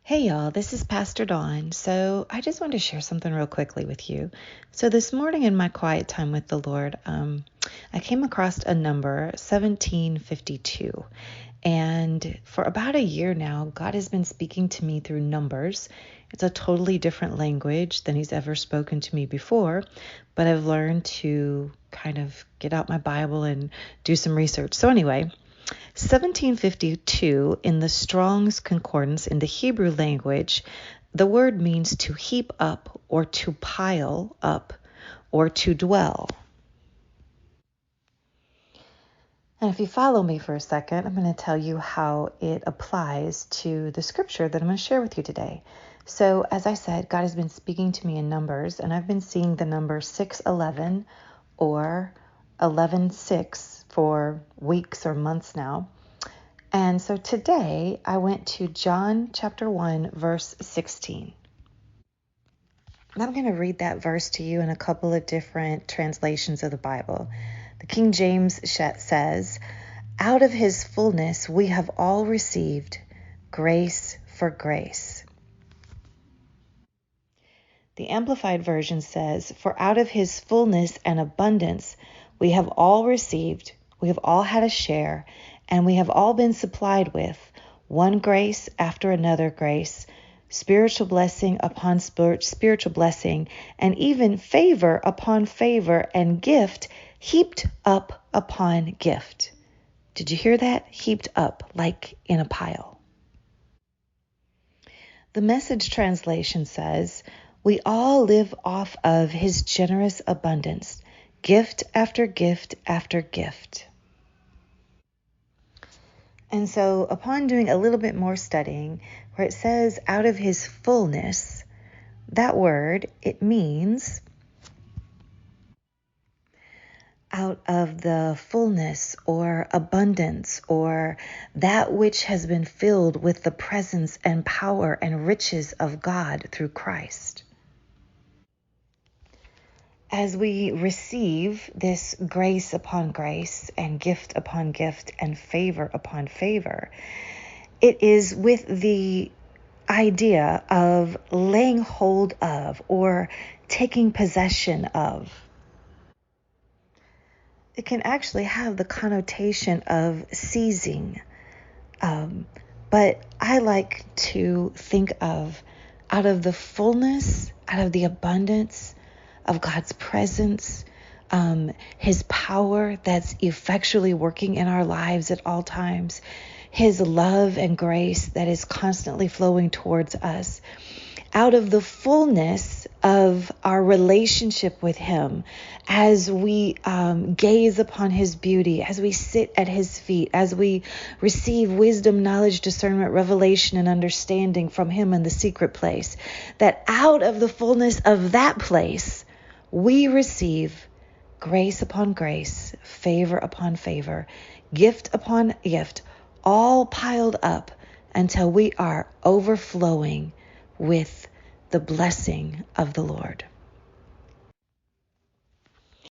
Hey y'all, this is Pastor Dawn. So I just wanted to share something real quickly with you. So this morning in my quiet time with the Lord, I came across a number, 1752. And for about a year now, God has been speaking to me through numbers. It's a totally different language than he's ever spoken to me before, but I've learned to kind of get out my Bible and do some research. So anyway, 1752 in the Strong's Concordance in the Hebrew language, the word means to heap up or to pile up or to dwell. And if you follow me for a second, I'm going to tell you how it applies to the scripture that I'm going to share with you today. So as I said, God has been speaking to me in numbers, and I've been seeing the number 611 or 11:6 for weeks or months now. And so today I went to John chapter 1, verse 16. And I'm going to read that verse to you in a couple of different translations of the Bible. The King James says, "Out of his fullness we have all received grace for grace." The Amplified Version says, "For out of his fullness and abundance we have all received, we have all had a share, and we have all been supplied with one grace after another grace, spiritual blessing upon spiritual blessing, and even favor upon favor, and gift heaped up upon gift." Did you hear that? Heaped up, like in a pile. The Message translation says, "We all live off of his generous abundance, gift after gift after gift." And so upon doing a little bit more studying, where it says out of his fullness, that word, it means out of the fullness or abundance, or that which has been filled with the presence and power and riches of God through Christ. As we receive this grace upon grace and gift upon gift and favor upon favor, it is with the idea of laying hold of or taking possession of. It can actually have the connotation of seizing, but I like to think of out of the fullness, out of the abundance of God's presence, his power that's effectually working in our lives at all times, his love and grace that is constantly flowing towards us, out of the fullness of our relationship with him, as we gaze upon his beauty, as we sit at his feet, as we receive wisdom, knowledge, discernment, revelation, and understanding from him in the secret place, that out of the fullness of that place, we receive grace upon grace, favor upon favor, gift upon gift, all piled up until we are overflowing with the blessing of the Lord.